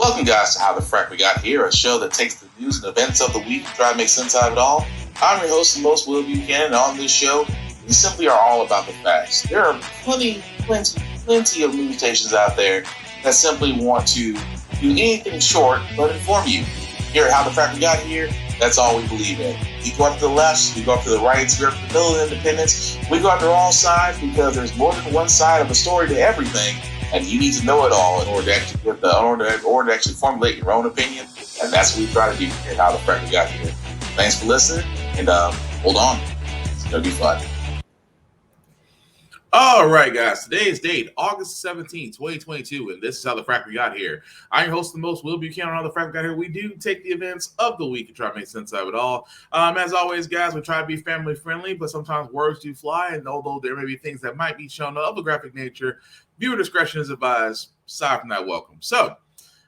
Welcome, guys, to How the Frack We Got Here, a show that takes the news and events of the week and try to make sense out of it all. I'm your host and most, Will Buchanan, and on this show, we simply are all about the facts. There are plenty of news stations out there that simply want to do anything short but inform you. Here at How the Frack We Got Here, that's all we believe in. We go up to the left, we go up to the right, we go up to the middle of independence, we go after all sides because there's more than one side of a story to everything. And you need to know it all in order to actually formulate your own opinion. And that's what we try to do here at How the Frack We Got Here. Thanks for listening, and hold on. It's going to be fun. All right, guys. Today's date, August 17th, 2022, and this is How the Frack We Got Here. I'm your host, the most, Will Buchanan. On How the Frack We Got Here, we do take the events of the week and try to make sense of it all. As always, guys, we try to be family friendly, but sometimes words do fly, and although there may be things that might be shown of a graphic nature, viewer discretion is advised. Aside from that, welcome. So,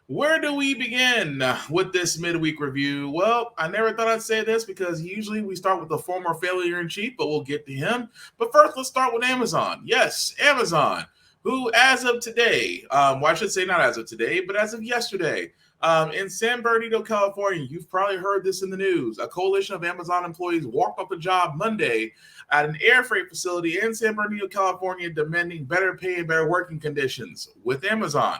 where do we begin with this midweek review? Well, I never thought I'd say this because usually we start with the former failure-in-chief, but we'll get to him. But first, let's start with Amazon. Yes, Amazon, who as of today, I should say not as of today, but as of yesterday, in San Bernardino, California, you've probably heard this in the news. A coalition of Amazon employees walked off the job Monday at an air freight facility in San Bernardino, California, demanding better pay and better working conditions with Amazon.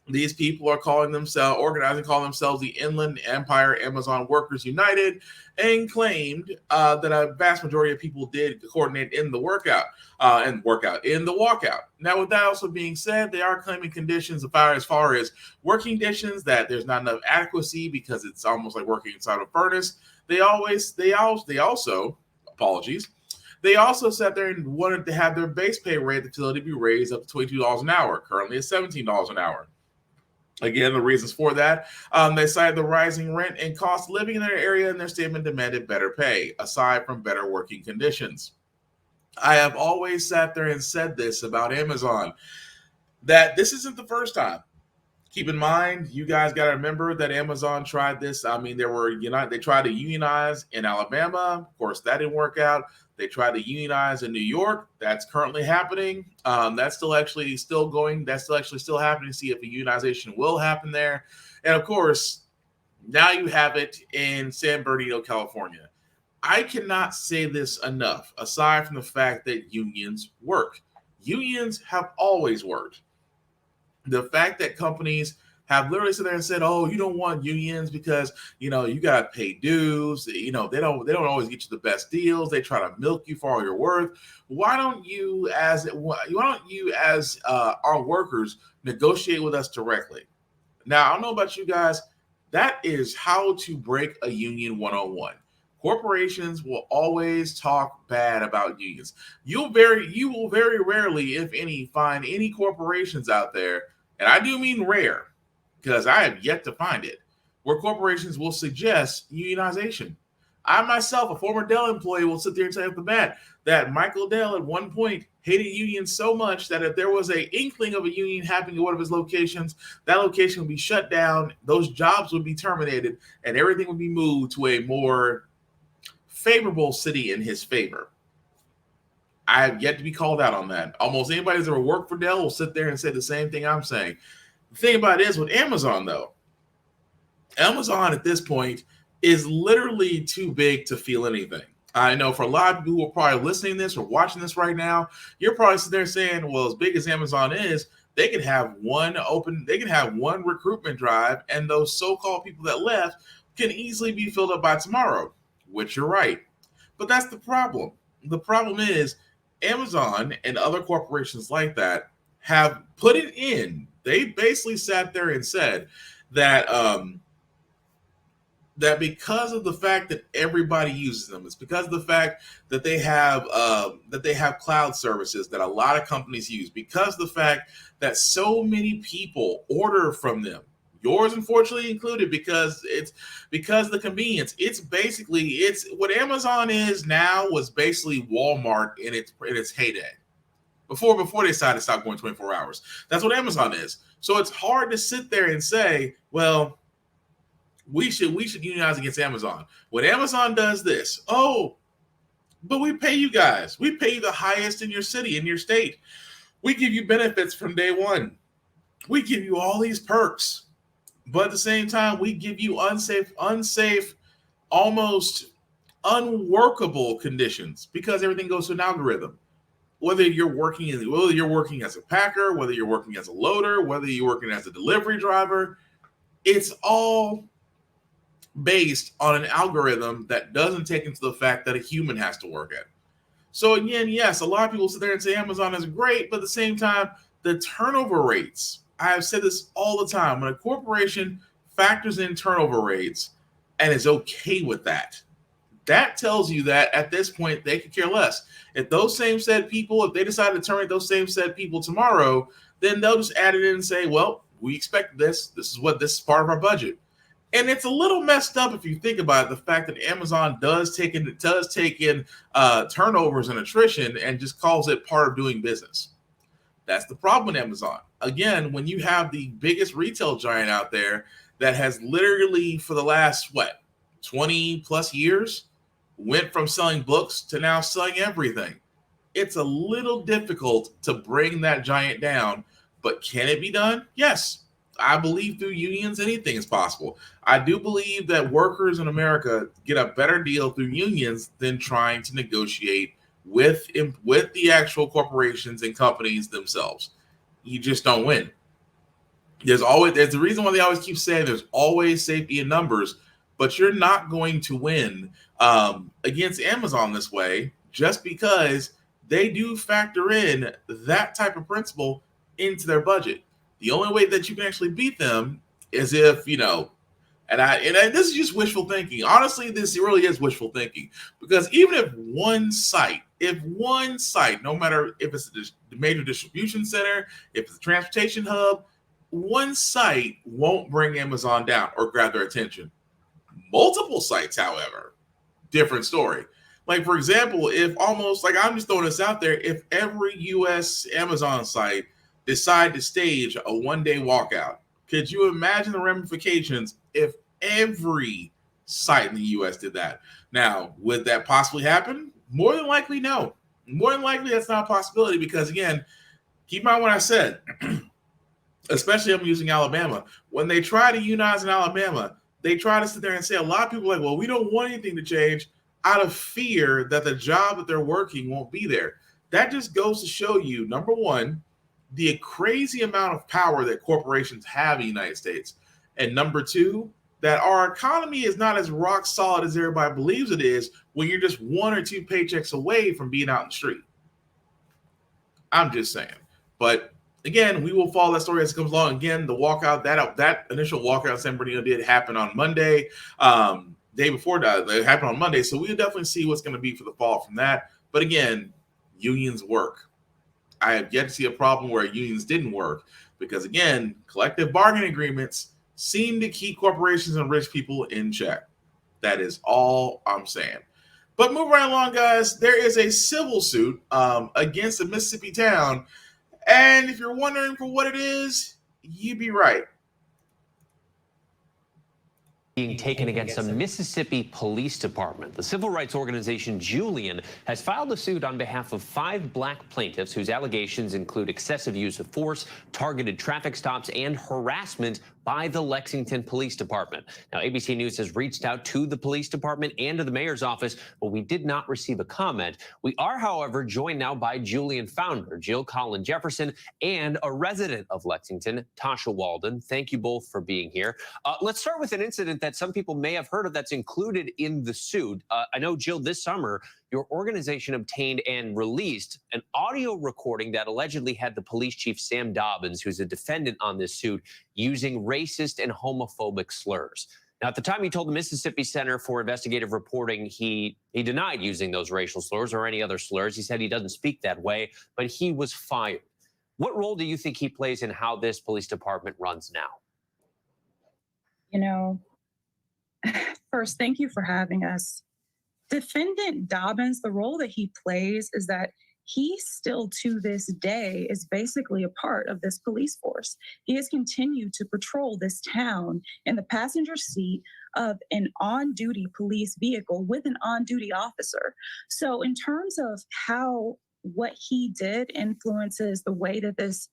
These people are calling themselves the Inland Empire Amazon Workers United, and claimed that a vast majority of people did coordinate in the walkout. Now, with that also being said, they are claiming conditions as far as working conditions that there's not enough adequacy because it's almost like working inside a furnace. They also sat there and wanted to have their base pay rate at the facility be raised up to $22 an hour, currently at $17 an hour. Again, the reasons for that, they cited the rising rent and cost of living in their area, and their statement demanded better pay, aside from better working conditions. I have always sat there and said this about Amazon, that this isn't the first time. Keep in mind, you guys got to remember that Amazon tried this. I mean, they tried to unionize in Alabama. Of course, that didn't work out. They tried to unionize in New York. That's currently happening. That's still going. That's still happening to see if a unionization will happen there. And of course, now you have it in San Bernardino, California. I cannot say this enough, aside from the fact that unions work. Unions have always worked. The fact that companies have literally sit there and said, "Oh, you don't want unions because you got to pay dues. They don't always get you the best deals. They try to milk you for all your worth. Why don't you as our workers negotiate with us directly?" Now, I don't know about you guys. That is how to break a union 101. Corporations will always talk bad about unions. You will very rarely, if any, find any corporations out there, and I do mean rare, because I have yet to find it, where corporations will suggest unionization. I myself, a former Dell employee, will sit there and say off the bat that Michael Dell at one point hated unions so much that if there was an inkling of a union happening at one of his locations, that location would be shut down, those jobs would be terminated, and everything would be moved to a more favorable city in his favor. I have yet to be called out on that. Almost anybody who's ever worked for Dell will sit there and say the same thing I'm saying. The thing about it is with Amazon, though, Amazon at this point is literally too big to feel anything. I know for a lot of people who are probably listening to this or watching this right now, you're probably sitting there saying, well, as big as Amazon is, they could have one recruitment drive, and those so-called people that left can easily be filled up by tomorrow, which you're right. But that's the problem. The problem is Amazon and other corporations like that have put it in. They basically sat there and said that that because of the fact that everybody uses them, it's because of the fact that they have cloud services that a lot of companies use, because of the fact that so many people order from them, yours unfortunately included, because of the convenience. It's what Amazon is now was basically Walmart in its heyday. Before they decided to stop going 24 hours. That's what Amazon is. So it's hard to sit there and say, well, we should unionize against Amazon. When Amazon does this, but we pay you guys. We pay you the highest in your city, in your state. We give you benefits from day one. We give you all these perks, but at the same time, we give you unsafe, almost unworkable conditions because everything goes to an algorithm. Whether you're working as a packer, whether you're working as a loader, whether you're working as a delivery driver, it's all based on an algorithm that doesn't take into the fact that a human has to work it. So again, yes, a lot of people sit there and say Amazon is great, but at the same time, the turnover rates. I have said this all the time. When a corporation factors in turnover rates and is okay with that, that tells you that at this point they could care less. If those same said people, if they decide to terminate those same said people tomorrow, then they'll just add it in and say, well, we expect this. This is part of our budget. And it's a little messed up if you think about it, the fact that Amazon does take in turnovers and attrition and just calls it part of doing business. That's the problem with Amazon. Again, when you have the biggest retail giant out there that has literally for the last 20 plus years went from selling books to now selling everything. It's a little difficult to bring that giant down, but can it be done? Yes. I believe through unions, anything is possible. I do believe that workers in America get a better deal through unions than trying to negotiate with the actual corporations and companies themselves. You just don't win. There's the reason why they always keep saying there's always safety in numbers, but you're not going to win against Amazon this way just because they do factor in that type of principle into their budget. The only way that you can actually beat them is if, this is just wishful thinking. Honestly, this really is wishful thinking because even if one site, no matter if it's the major distribution center, if it's a transportation hub, one site won't bring Amazon down or grab their attention. Multiple sites, however, different story. Like, for example, I'm just throwing this out there, if every U.S. Amazon site decide to stage a one-day walkout, could you imagine the ramifications if every site in the U.S. did that? Now, would that possibly happen? More than likely, no. More than likely, that's not a possibility because, again, keep in mind what I said, especially I'm using Alabama. When they try to unionize in Alabama, they try to sit there and say, a lot of people are like, well, we don't want anything to change out of fear that the job that they're working won't be there. That just goes to show you, number one, the crazy amount of power that corporations have in the United States. And number two, that our economy is not as rock solid as everybody believes it is when you're just one or two paychecks away from being out in the street. I'm just saying. But again, we will follow that story as it comes along. Again, the walkout, that initial walkout San Bernardino did happen on Monday. Day before that, it happened on Monday. So we'll definitely see what's going to be for the fall from that. But again, unions work. I have yet to see a problem where unions didn't work because, again, collective bargaining agreements seem to keep corporations and rich people in check. That is all I'm saying. But move right along, guys. There is a civil suit against a Mississippi town. And if you're wondering for what it is, you'd be right. Being taken against a Mississippi police department. The civil rights organization Julian has filed a suit on behalf of 5 black plaintiffs whose allegations include excessive use of force, targeted traffic stops, and harassment by the Lexington Police Department. Now, ABC News has reached out to the police department and to the mayor's office, but we did not receive a comment. We are, however, joined now by Julian founder Jill Collin Jefferson and a resident of Lexington, Tasha Walden. Thank you both for being here. Let's start with an incident that some people may have heard of that's included in the suit. I know, Jill, this summer, your organization obtained and released an audio recording that allegedly had the police chief, Sam Dobbins, who's a defendant on this suit, using racist and homophobic slurs. Now, at the time, he told the Mississippi Center for Investigative Reporting he denied using those racial slurs or any other slurs. He said he doesn't speak that way, but he was fired. What role do you think he plays in how this police department runs now? First, thank you for having us. Defendant Dobbins, the role that he plays is that he still to this day is basically a part of this police force. He has continued to patrol this town in the passenger seat of an on-duty police vehicle with an on-duty officer. So in terms of how what he did influences the way that this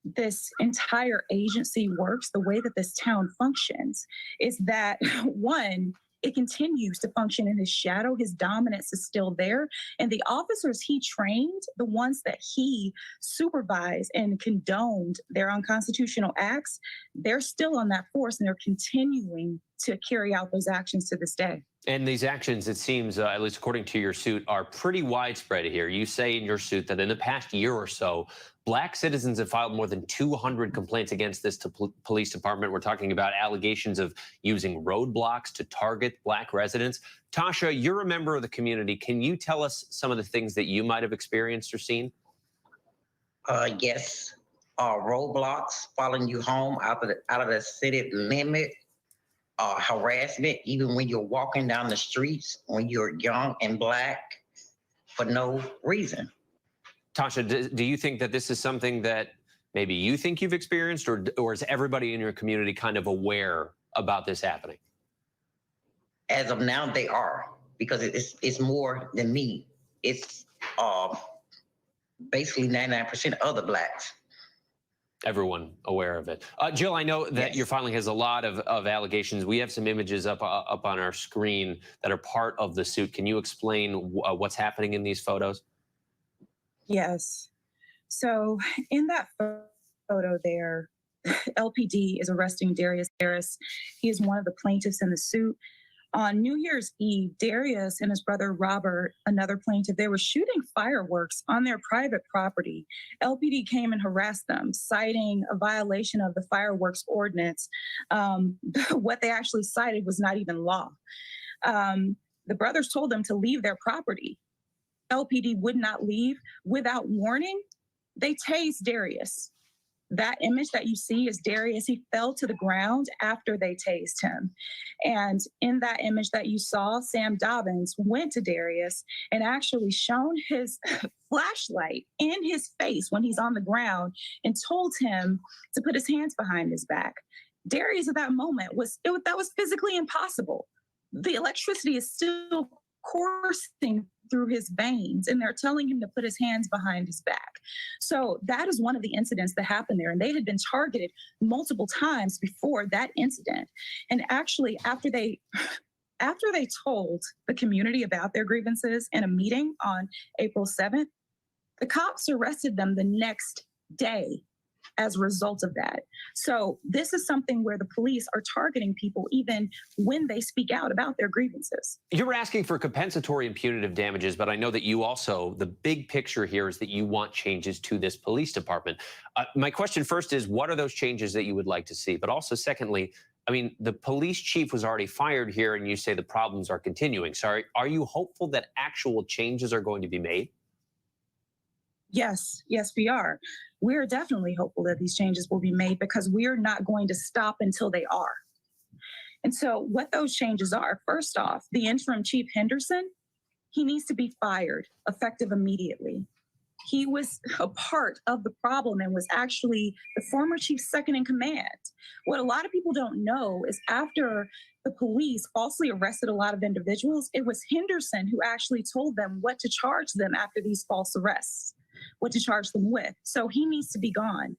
this entire agency works, the way that this town functions, is that one, it continues to function in his shadow. His dominance is still there. And the officers he trained, the ones that he supervised and condoned their unconstitutional acts, they're still on that force and they're continuing to carry out those actions to this day. And these actions, it seems, at least according to your suit, are pretty widespread here. You say in your suit that in the past year or so, Black citizens have filed more than 200 complaints against this police department. We're talking about allegations of using roadblocks to target Black residents. Tasha, you're a member of the community. Can you tell us some of the things that you might have experienced or seen? Yes, roadblocks, following you home out of the city limit. Harassment, even when you're walking down the streets, when you're young and Black, for no reason. Tasha, do you think that this is something that maybe you think you've experienced, or is everybody in your community kind of aware about this happening? As of now, they are, because it's more than me. It's basically 99% of the Blacks. Everyone aware of it. Jill, I know that your filing has a lot of allegations. We have some images up on our screen that are part of the suit. Can you explain what's happening in these photos? Yes. So in that photo there, LPD is arresting Darius Harris. He is one of the plaintiffs in the suit. On New Year's Eve, Darius and his brother Robert, another plaintiff, they were shooting fireworks on their private property. LPD came and harassed them, citing a violation of the fireworks ordinance. What they actually cited was not even law. The brothers told them to leave their property. LPD would not leave. Without warning, they tased Darius. That image that you see is Darius. He fell to the ground after they tased him. And in that image that you saw, Sam Dobbins went to Darius and actually shone his flashlight in his face when he's on the ground and told him to put his hands behind his back. Darius at that moment that was physically impossible. The electricity is still coursing through his veins, and they're telling him to put his hands behind his back. So that is one of the incidents that happened there, and they had been targeted multiple times before that incident. And actually, after they told the community about their grievances in a meeting on April 7th, the cops arrested them the next day as a result of that. So this is something where the police are targeting people even when they speak out about their grievances. You're asking for compensatory and punitive damages, but I know that you also, the big picture here is that you want changes to this police department. My question first is, what are those changes that you would like to see? But also secondly, I mean, the police chief was already fired here and you say the problems are continuing. So are you hopeful that actual changes are going to be made? Yes, we are. We're definitely hopeful that these changes will be made because we're not going to stop until they are. And so what those changes are, first off, the interim chief Henderson, he needs to be fired effective immediately. He was a part of the problem and was actually the former chief's second in command. What a lot of people don't know is after the police falsely arrested a lot of individuals, it was Henderson who actually told them what to charge them after these false arrests, what to charge them with. So he needs to be gone.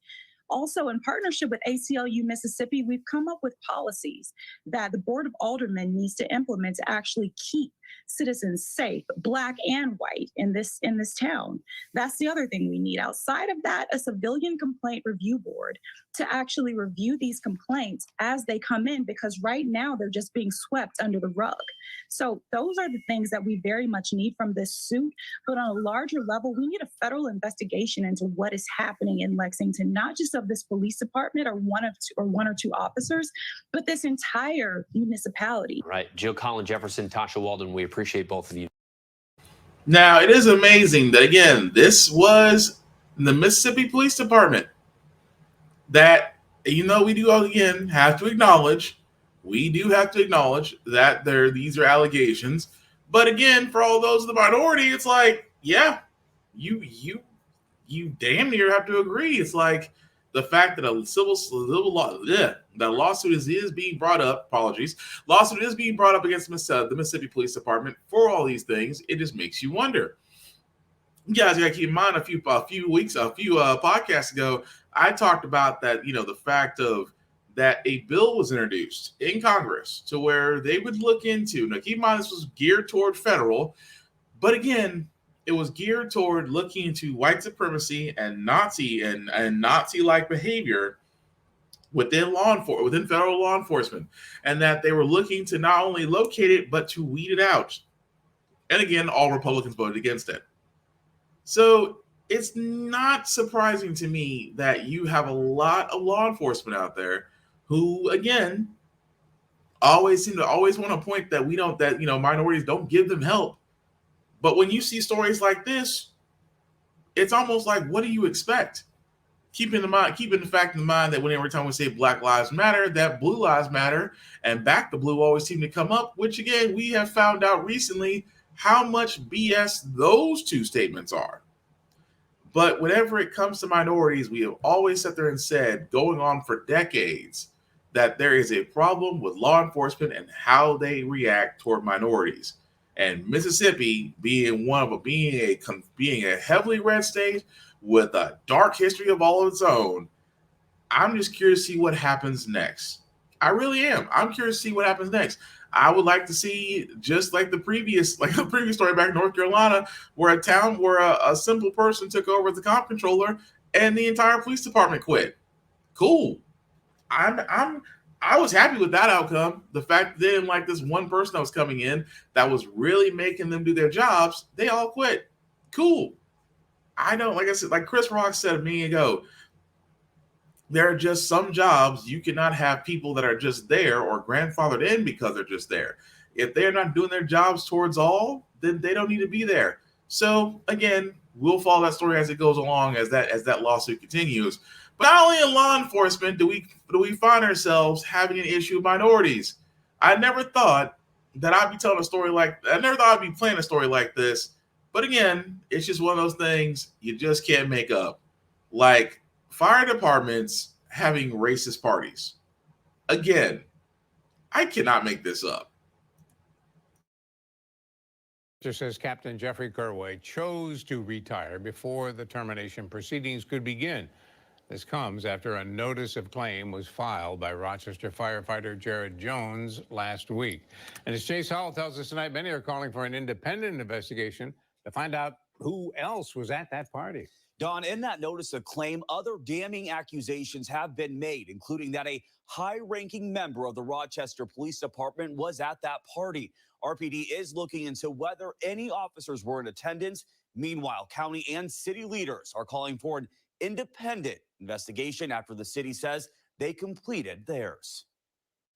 Also, in partnership with ACLU Mississippi, we've come up with policies that the Board of Aldermen needs to implement to actually keep citizens safe, Black and white, in this town. That's the other thing we need. Outside of that, a civilian complaint review board to actually review these complaints as they come in, because right now they're just being swept under the rug. So those are the things that we very much need from this suit. But on a larger level, we need a federal investigation into what is happening in Lexington, not just of this police department or one or two officers, but this entire municipality. Right. Jill Colin Jefferson, Tasha Walden, we appreciate both of you. Now, it is amazing that, again, this was the Mississippi Police Department that, we do, again, have to acknowledge, that these are allegations. But again, for all those in the minority, it's like, yeah, you damn near have to agree. It's like the fact that a lawsuit is being brought up. Lawsuit is being brought up against the Mississippi Police Department for all these things. It just makes you wonder. You guys got to keep in mind a few podcasts ago, I talked about that, the fact of that a bill was introduced in Congress to where they would look into. Now, keep in mind, this was geared toward federal, but again, it was geared toward looking into white supremacy and Nazi-like behavior within within federal law enforcement, and that they were looking to not only locate it but to weed it out. And again, all Republicans voted against it. So it's not surprising to me that you have a lot of law enforcement out there who, again, always seem to always want to point that minorities don't give them help. But when you see stories like this, it's almost like, what do you expect? Keeping the fact in mind that every time we say Black Lives Matter, that Blue Lives Matter and Back the Blue always seem to come up, which again, we have found out recently how much BS those two statements are. But whenever it comes to minorities, we have always sat there and said, going on for decades, that there is a problem with law enforcement and how they react toward minorities. And Mississippi being a heavily red state with a dark history of all of its own, I'm just curious to see what happens next. I really am. I'm curious to see what happens next. I would like to see, just like the previous story back in North Carolina, where a simple person took over as the comp controller and the entire police department quit. Cool. I was happy with that outcome. The fact that they didn't like this one person that was coming in that was really making them do their jobs, they all quit. Cool. I know, like I said, like Chris Rock said a minute ago, there are just some jobs you cannot have people that are just there or grandfathered in because they're just there. If they're not doing their jobs towards all, then they don't need to be there. So again, we'll follow that story as it goes along, as that lawsuit continues. But not only in law enforcement do we find ourselves having an issue with minorities. I never thought that I'd be telling a story I never thought I'd be playing a story like this. But again, it's just one of those things you just can't make up. Like fire departments having racist parties. Again, I cannot make this up. Just says Captain Jeffrey Kerway chose to retire before the termination proceedings could begin. This comes after a notice of claim was filed by Rochester firefighter Jared Jones last week. And as Chase Hall tells us tonight, many are calling for an independent investigation to find out who else was at that party. Don, in that notice of claim, other damning accusations have been made, including that a high-ranking member of the Rochester Police Department was at that party. RPD is looking into whether any officers were in attendance. Meanwhile, county and city leaders are calling for an independent investigation after the city says they completed theirs.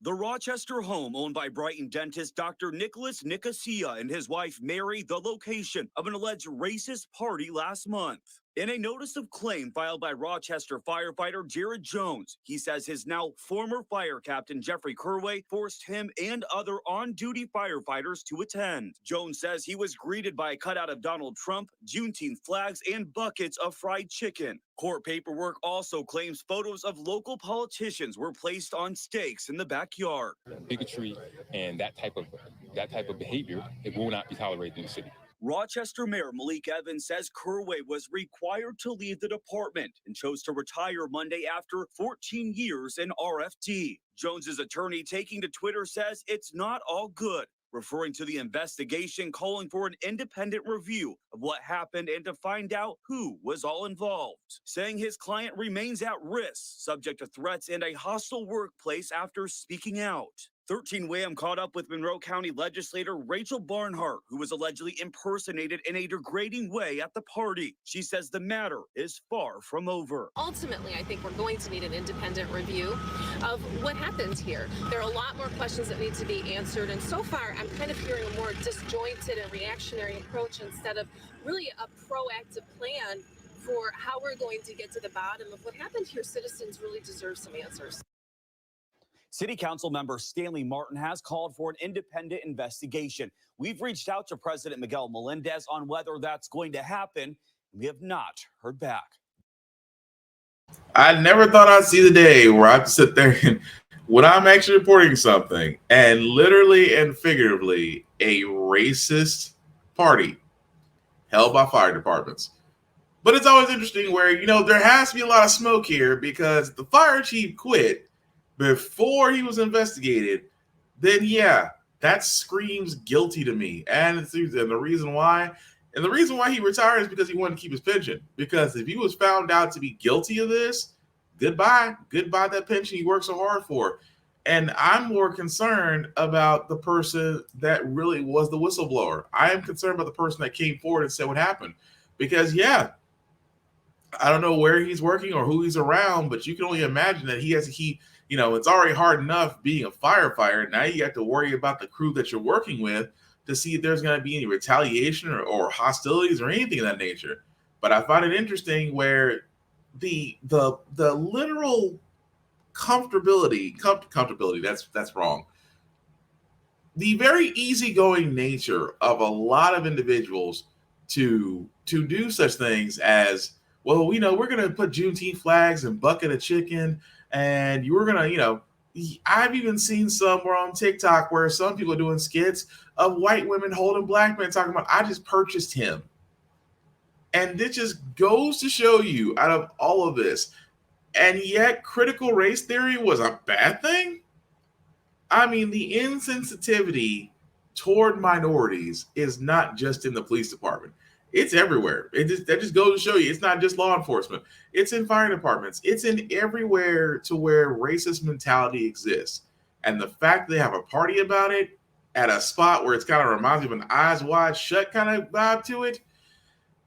The Rochester home owned by Brighton dentist Dr. Nicholas Nicosia and his wife Mary, the location of an alleged racist party last month. In a notice of claim filed by Rochester firefighter Jared Jones, he says his now former fire captain Jeffrey Kerway forced him and other on-duty firefighters to attend. Jones says he was greeted by a cutout of Donald Trump, Juneteenth flags, and buckets of fried chicken. Court paperwork also claims photos of local politicians were placed on stakes in the backyard. Bigotry and that type of behavior, it will not be tolerated in the city. Rochester Mayor Malik Evans says Kerway was required to leave the department and chose to retire Monday after 14 years in RFD. Jones's attorney taking to Twitter says it's not all good, referring to the investigation, calling for an independent review of what happened and to find out who was all involved, saying his client remains at risk, subject to threats and a hostile workplace after speaking out. 13 WAM caught up with Monroe County legislator Rachel Barnhart, who was allegedly impersonated in a degrading way at the party. She says the matter is far from over. Ultimately, I think we're going to need an independent review of what happened here. There are a lot more questions that need to be answered, and so far I'm kind of hearing a more disjointed and reactionary approach instead of really a proactive plan for how we're going to get to the bottom of what happened here. Citizens really deserve some answers. City Council member Stanley Martin has called for an independent investigation. We've reached out to President Miguel Melendez on whether that's going to happen. We have not heard back. I never thought I'd see the day where I have to sit there and when I'm actually reporting something and literally and figuratively a racist party held by fire departments. But it's always interesting where, there has to be a lot of smoke here because the fire chief quit before he was investigated. Then, yeah, that screams guilty to me. And the reason why he retired is because he wanted to keep his pension. Because if he was found out to be guilty of this, goodbye that pension he worked so hard for. And I'm more concerned about the person that really was the whistleblower. I am concerned about the person that came forward and said what happened. Because, yeah, I don't know where he's working or who he's around, but you can only imagine that it's already hard enough being a firefighter. Now you have to worry about the crew that you're working with to see if there's going to be any retaliation or hostilities or anything of that nature. But I find it interesting where the literal comfortability, that's wrong. The very easygoing nature of a lot of individuals to do such things as, well, we're going to put Juneteenth flags and bucket of chicken, and you were going to, I've even seen somewhere on TikTok where some people are doing skits of white women holding black men talking about, I just purchased him. And it just goes to show you out of all of this, and yet critical race theory was a bad thing? I mean, the insensitivity toward minorities is not just in the police department. It's everywhere. That just goes to show you it's not just law enforcement. It's in fire departments. It's in everywhere to where racist mentality exists. And the fact they have a party about it at a spot where it's kind of reminds me of an Eyes Wide Shut kind of vibe to it,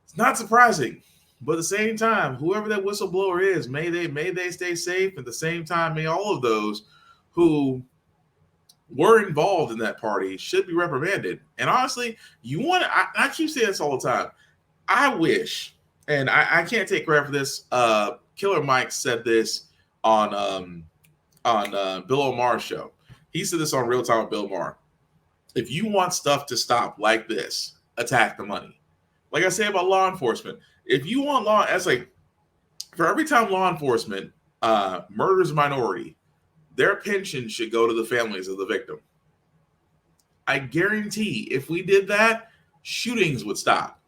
it's not surprising. But at the same time, whoever that whistleblower is, may they stay safe. At the same time, may all of those who were involved in that party should be reprimanded. And honestly, I keep saying this all the time. I wish, and I can't take credit for this. Killer Mike said this on Bill Omar's show. He said this on Real Time with Bill Omar. If you want stuff to stop like this, attack the money. Like I say about law enforcement, if you want for every time law enforcement murders a minority, their pension should go to the families of the victim. I guarantee if we did that, shootings would stop.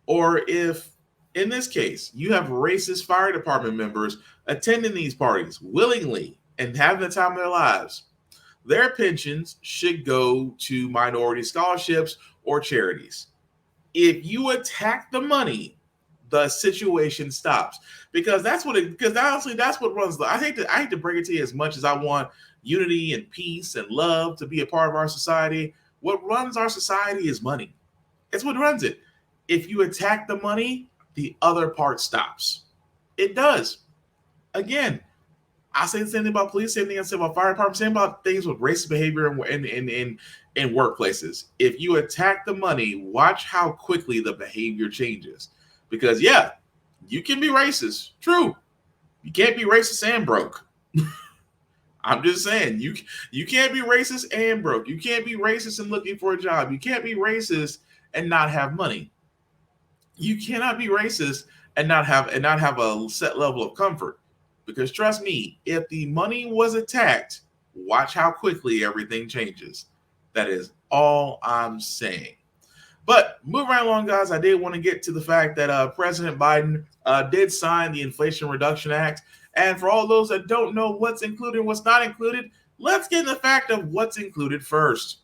Or if, in this case, you have racist fire department members attending these parties willingly and having the time of their lives, their pensions should go to minority scholarships or charities. If you attack the money, the situation stops, because honestly, that's what runs I hate to break it to you, as much as I want unity and peace and love to be a part of our society. What runs our society is money. It's what runs it. If you attack the money, the other part stops. It does. Again, I say the same thing about police, same thing I say about fire department, same about things with racist behavior in workplaces. If you attack the money, watch how quickly the behavior changes. Because, yeah, you can be racist. True. You can't be racist and broke. I'm just saying, you can't be racist and broke. You can't be racist and looking for a job. You can't be racist and not have money. You cannot be racist and not have a set level of comfort. Because trust me, if the money was attacked, watch how quickly everything changes. That is all I'm saying. But moving right along, guys, I did want to get to the fact that President Biden did sign the Inflation Reduction Act. And for all those that don't know what's included and what's not included, let's get in the fact of what's included first.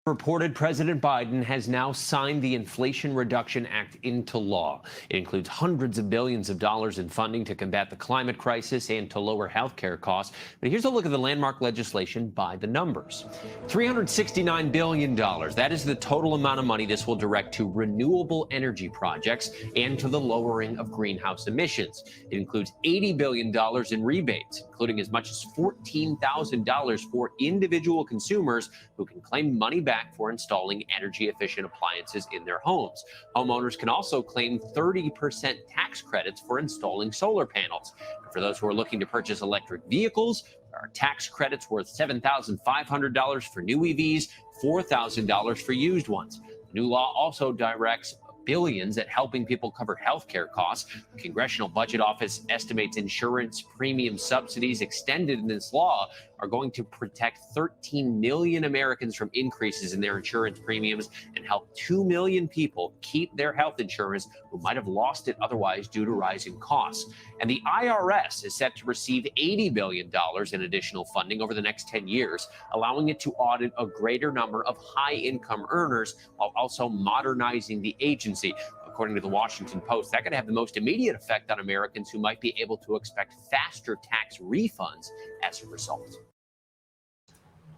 Reported President Biden has now signed the Inflation Reduction Act into law. It includes hundreds of billions of dollars in funding to combat the climate crisis and to lower health care costs. But here's a look at the landmark legislation by the numbers. $369 billion. That is the total amount of money this will direct to renewable energy projects and to the lowering of greenhouse emissions. It includes $80 billion in rebates, including as much as $14,000 for individual consumers who can claim money back for installing energy-efficient appliances in their homes. Homeowners can also claim 30% tax credits for installing solar panels. And for those who are looking to purchase electric vehicles, there are tax credits worth $7,500 for new EVs, $4,000 for used ones. The new law also directs billions at helping people cover health care costs. The Congressional Budget Office estimates insurance premium subsidies extended in this law are going to protect 13 million Americans from increases in their insurance premiums and help 2 million people keep their health insurance who might have lost it otherwise due to rising costs. And the IRS is set to receive $80 billion in additional funding over the next 10 years, allowing it to audit a greater number of high-income earners while also modernizing the agency. According to the Washington Post, that could have the most immediate effect on Americans who might be able to expect faster tax refunds as a result.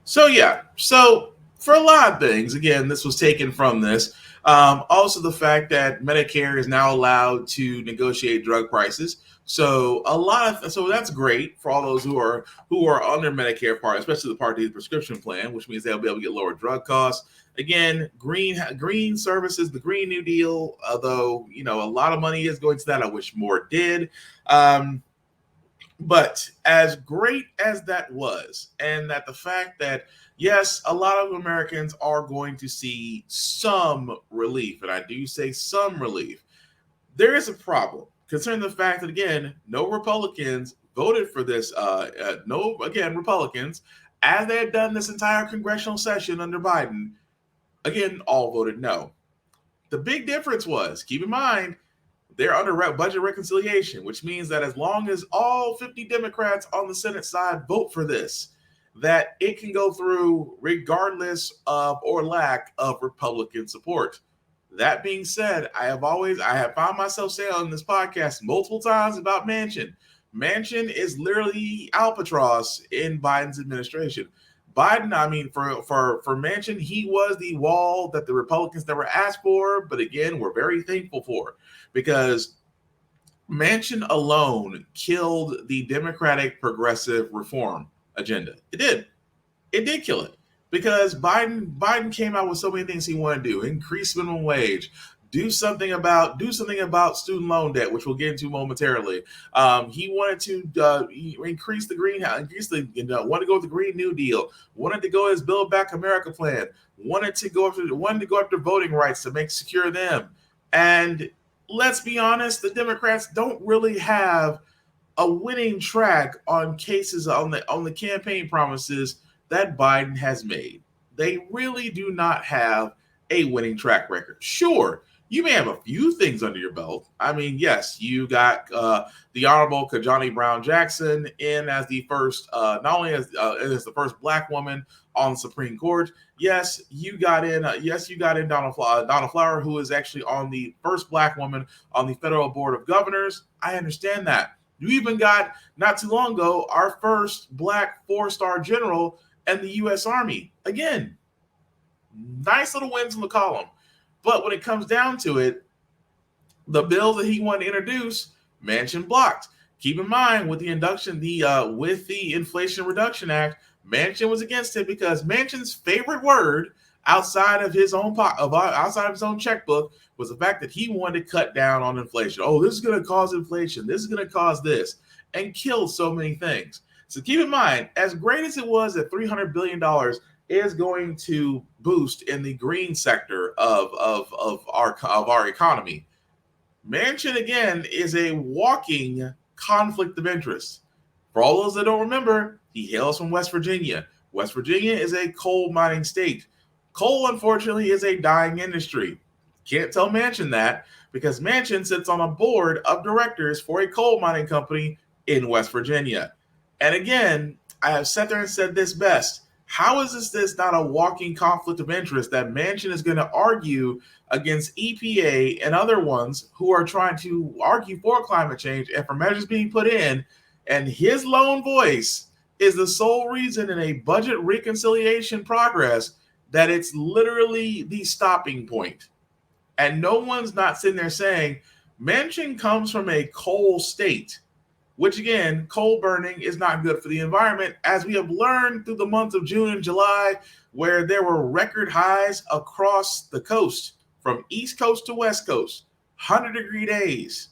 So for a lot of things, again, this was taken from this. Also, the fact that Medicare is now allowed to negotiate drug prices. So that's great for all those who are on their Medicare part, especially the Part D prescription plan, which means they'll be able to get lower drug costs. Again, green services, the Green New Deal, although, a lot of money is going to that. I wish more did. But as great as that was, and that the fact that, yes, a lot of Americans are going to see some relief, and I do say some relief, there is a problem concerning the fact that, again, no Republicans voted for this. Republicans, as they had done this entire congressional session under Biden, again, all voted no. The big difference was, keep in mind, they're under budget reconciliation, which means that as long as all 50 Democrats on the Senate side vote for this, that it can go through regardless of or lack of Republican support. That being said, I have found myself saying on this podcast multiple times about Manchin. Manchin is literally Albatross in Biden's administration. Biden, for Manchin, he was the wall that the Republicans never asked for, but again, we're very thankful for, because Manchin alone killed the Democratic progressive reform agenda. It did kill it, because Biden came out with so many things he wanted to do: increase minimum wage, do something about student loan debt, which we'll get into momentarily. He wanted to increase the wanted to go with the Green New Deal, wanted to go his Build Back America plan, wanted to go after voting rights to make secure them. And let's be honest, the Democrats don't really have a winning track on cases on the campaign promises that Biden has made. They really do not have a winning track record. Sure, you may have a few things under your belt. Yes, you got the Honorable Ketanji Brown Jackson in as the first, not only as the first Black woman on the Supreme Court. Yes, you got in Donna Flower, who is actually on the first Black woman on the Federal Board of Governors. I understand that. You even got, not too long ago, our first Black 4-star general in the U.S. Army. Again, nice little wins in the column. But when it comes down to it, the bill that he wanted to introduce, Manchin blocked. Keep in mind, with the Inflation Reduction Act, Manchin was against it, because Manchin's favorite word outside of his own checkbook was the fact that he wanted to cut down on inflation. Oh, this is going to cause inflation. This is going to cause this, and kill so many things. So keep in mind, as great as it was that $300 billion is going to boost in the green sector of our economy, Manchin, again, is a walking conflict of interest. For all those that don't remember, he hails from West Virginia. West Virginia is a coal mining state. Coal, unfortunately, is a dying industry. Can't tell Manchin that, because Manchin sits on a board of directors for a coal mining company in West Virginia. And again, I have sat there and said this best. How is this not a walking conflict of interest that Manchin is going to argue against EPA and other ones who are trying to argue for climate change and for measures being put in, and his lone voice is the sole reason in a budget reconciliation progress that it's literally the stopping point. And no one's not sitting there saying Manchin comes from a coal state, which again, coal burning is not good for the environment, as we have learned through the months of June and July, where there were record highs across the coast, from East Coast to West Coast, 100-degree days.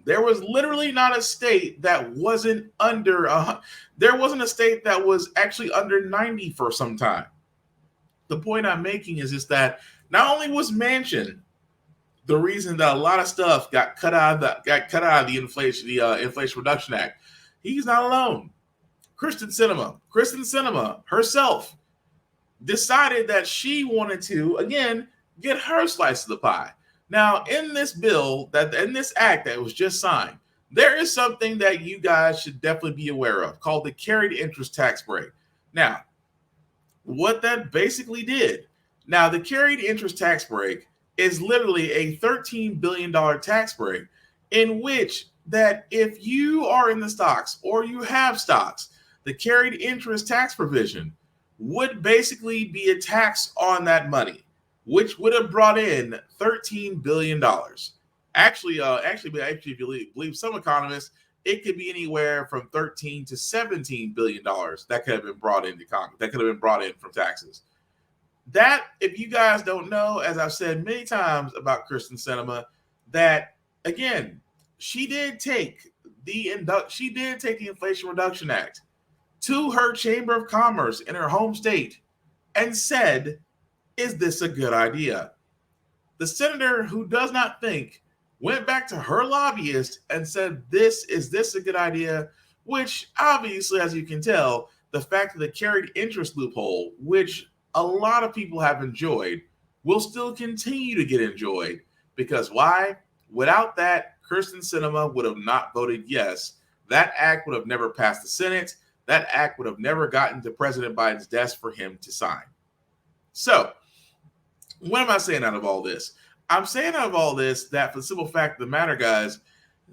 There was literally not a state that wasn't there wasn't a state that was actually under 90 for some time. The point I'm making is that not only was Manchin the reason that a lot of stuff got cut out of the Inflation Reduction Act, he's not alone. Kristen Sinema herself decided that she wanted to, again, get her slice of the pie. Now, in this act that was just signed, there is something that you guys should definitely be aware of called the carried interest tax break. Now, what that basically did, now the carried interest tax break is literally a $13 billion tax break in which that if you are in the stocks or you have stocks, the carried interest tax provision would basically be a tax on that money, which would have brought in $13 billion. Actually, if you believe some economists, it could be anywhere from 13 to 17 billion dollars that could have been brought into Congress, that could have been brought in from taxes. That, if you guys don't know, as I've said many times about Kristen Sinema, that again, she did take the Inflation Reduction Act to her Chamber of Commerce in her home state and said, "Is this a good idea?" The senator who does not think went back to her lobbyist and said, "Is this a good idea?" Which obviously, as you can tell, the fact that the carried interest loophole, which a lot of people have enjoyed, will still continue to get enjoyed. Because why? Without that, Kristen Sinema would have not voted yes. That act would have never passed the Senate. That act would have never gotten to President Biden's desk for him to sign. So, what am I saying out of all this? I'm saying out of all this that for the simple fact of the matter, guys,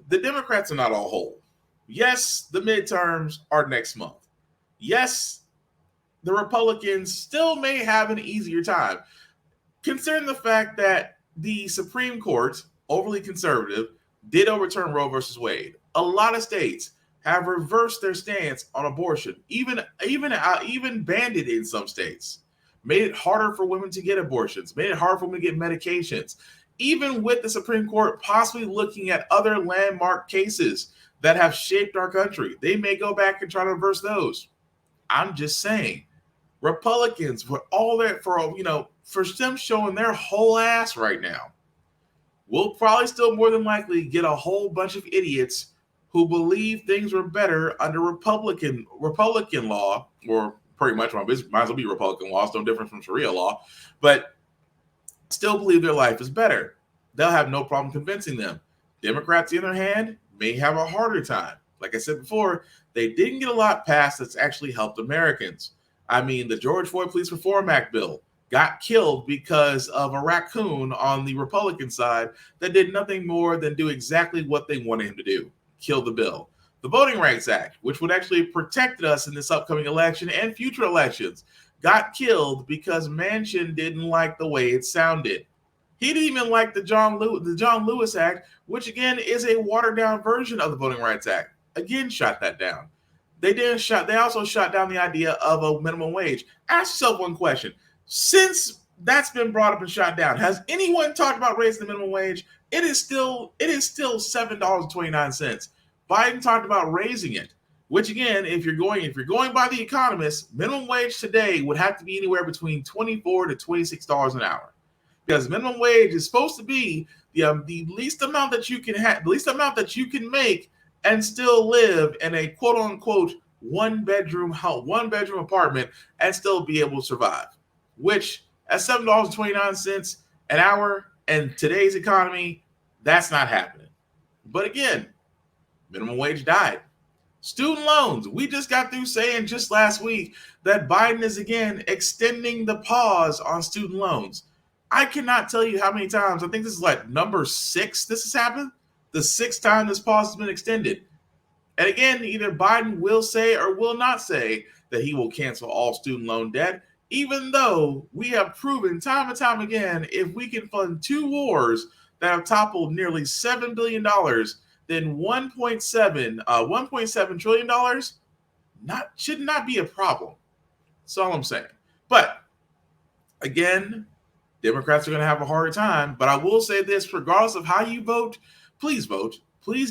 the Democrats are not all whole. Yes, the midterms are next month. Yes, the Republicans still may have an easier time, considering the fact that the Supreme Court, overly conservative, did overturn Roe versus Wade. A lot of states have reversed their stance on abortion, even banned it in some states, made it harder for women to get abortions, made it harder for women to get medications, even with the Supreme Court possibly looking at other landmark cases that have shaped our country. They may go back and try to reverse those. I'm just saying, Republicans, for them showing their whole ass right now, will probably still more than likely get a whole bunch of idiots who believe things were better under Republican law, or pretty much might as well be Republican law. It's no different from Sharia law, but still believe their life is better. They'll have no problem convincing them. Democrats, on the other hand, may have a harder time. Like I said before, they didn't get a lot passed that's actually helped Americans. I mean, the George Floyd Police Reform Act bill got killed because of a raccoon on the Republican side that did nothing more than do exactly what they wanted him to do, kill the bill. The Voting Rights Act, which would actually have protected us in this upcoming election and future elections, got killed because Manchin didn't like the way it sounded. He didn't even like the John Lewis Act, which again is a watered down version of the Voting Rights Act. Again, shot that down. They also shot down the idea of a minimum wage. Ask yourself one question. Since that's been brought up and shot down, has anyone talked about raising the minimum wage? It is still $7.29. Biden talked about raising it, which again, if you're going by the economists, minimum wage today would have to be anywhere between $24 to $26 an hour, because minimum wage is supposed to be the least amount that you can have, the least amount that you can make and still live in a quote unquote one bedroom apartment and still be able to survive. Which at $7.29 an hour in today's economy, that's not happening. But again, minimum wage died. Student loans. We just got through saying just last week that Biden is again extending the pause on student loans. I cannot tell you how many times, I think this is like number 6 this has happened. The 6th time this pause has been extended. And again, either Biden will say or will not say that he will cancel all student loan debt, even though we have proven time and time again, if we can fund 2 wars that have toppled nearly $7 billion, then $1.7 trillion should not be a problem. That's all I'm saying. But again, Democrats are going to have a harder time. But I will say this, regardless of how you vote. Please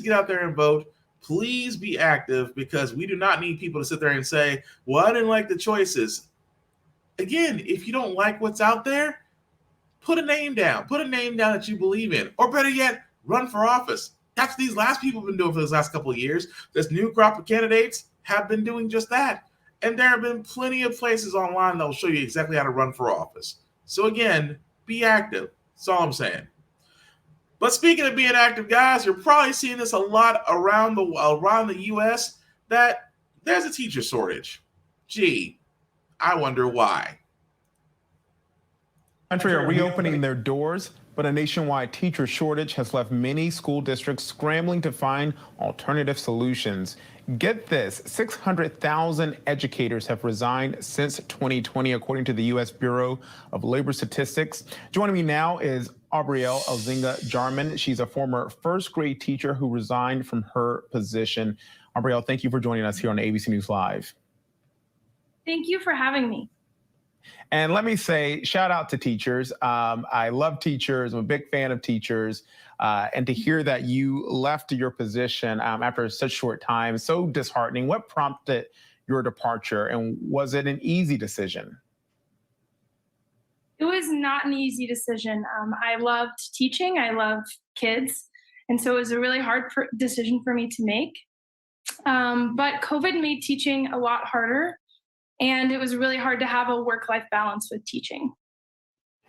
get out there and vote. Please be active, because we do not need people to sit there and say, well, I didn't like the choices. Again, if you don't like what's out there, put a name down. Put a name down that you believe in. Or better yet, run for office. That's what these last people have been doing for those last couple of years. This new crop of candidates have been doing just that. And there have been plenty of places online that will show you exactly how to run for office. So again, be active. That's all I'm saying. But speaking of being active, guys, you're probably seeing this a lot around the U.S. that there's a teacher shortage. Gee, I wonder why. Country are reopening their doors, but a nationwide teacher shortage has left many school districts scrambling to find alternative solutions. Get this, 600,000 educators have resigned since 2020, according to the U.S. Bureau of Labor Statistics. Joining me now is Aubrielle Elzinga-Jarman. She's a former first grade teacher who resigned from her position. Aubrielle, thank you for joining us here on ABC News Live. Thank you for having me. And let me say, shout out to teachers. I love teachers. I'm a big fan of teachers. And to hear that you left your position after such short time, so disheartening. What prompted your departure, and was it an easy decision? It was not an easy decision. I loved teaching. I love kids. And so it was a really hard decision for me to make. But COVID made teaching a lot harder. And it was really hard to have a work-life balance with teaching.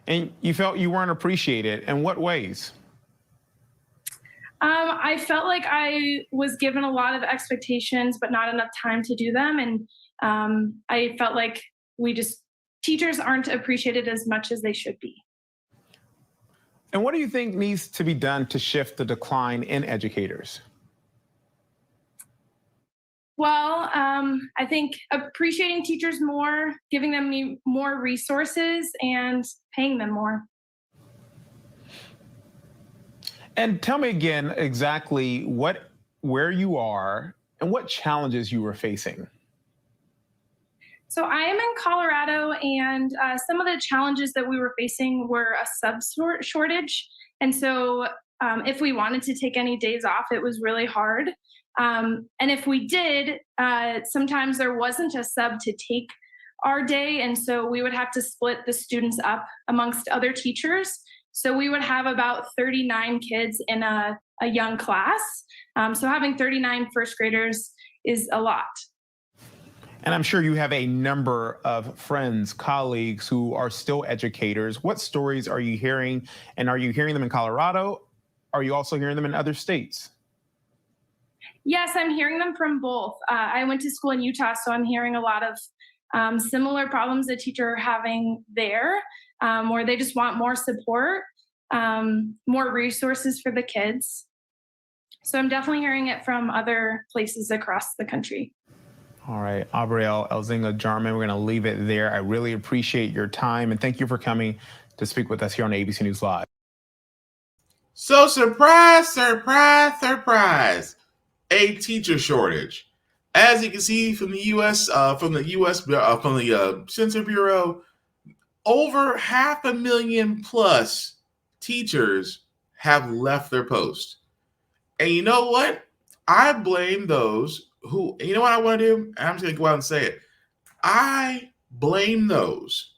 And you felt you weren't appreciated. In what ways? I felt like I was given a lot of expectations, but not enough time to do them. And I felt like teachers aren't appreciated as much as they should be. And what do you think needs to be done to shift the decline in educators? Well, I think appreciating teachers more, giving them more resources, and paying them more. And tell me again exactly where you are and what challenges you were facing. So I am in Colorado, and some of the challenges that we were facing were a sub shortage. And so if we wanted to take any days off, it was really hard. And if we did, sometimes there wasn't a sub to take our day. And so we would have to split the students up amongst other teachers. So we would have about 39 kids in a young class. So having 39 first graders is a lot. And I'm sure you have a number of friends, colleagues who are still educators. What stories are you hearing? And are you hearing them in Colorado? Are you also hearing them in other states? Yes, I'm hearing them from both. I went to school in Utah, so I'm hearing a lot of similar problems that teachers are having there, where they just want more support, more resources for the kids. So I'm definitely hearing it from other places across the country. All right, Aubrielle Elzinga-Jarman, we're going to leave it there. I really appreciate your time, and thank you for coming to speak with us here on ABC News Live. So surprise, surprise, surprise. A teacher shortage. As you can see from the Census Bureau, over 500,000 plus teachers have left their post. And you know what? I blame those who, you know what I want to do? I'm just going to go out and say it. I blame those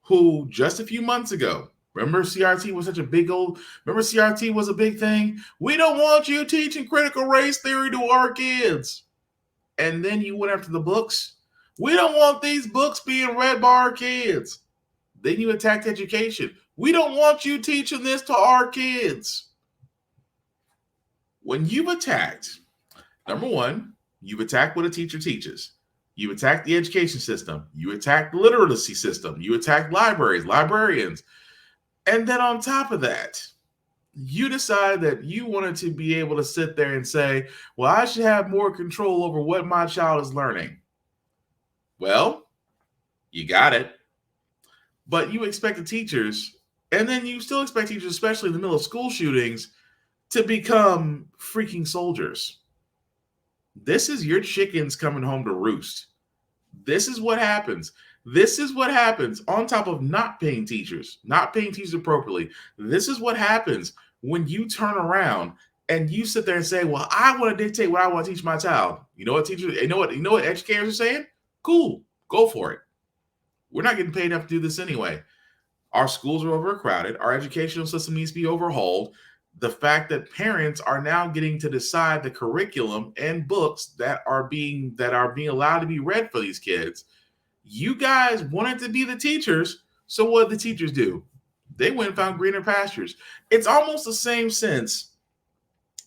who just a few months ago, remember CRT was such a big remember CRT was a big thing? We don't want you teaching critical race theory to our kids. And then you went after the books. We don't want these books being read by our kids. Then you attacked education. We don't want you teaching this to our kids. When you've attacked, number one, you've attacked what a teacher teaches. You attack the education system. You attack the literacy system. You attack libraries, librarians. And then on top of that, you decide that you wanted to be able to sit there and say, well, I should have more control over what my child is learning. Well, you got it. But you expect the teachers, and then you still expect teachers, especially in the middle of school shootings, to become freaking soldiers. This is your chickens coming home to roost. This is what happens. This is what happens on top of not paying teachers appropriately. This is what happens when you turn around and you sit there and say, well, I want to dictate what I want to teach my child. You know what teachers, you know what educators are saying? Cool, go for it. We're not getting paid enough to do this anyway. Our schools are overcrowded. Our educational system needs to be overhauled. the fact that parents are now getting to decide the curriculum and books that are being allowed to be read for these kids. You guys wanted to be the teachers, so what did the teachers do? They went and found greener pastures. It's almost the same sense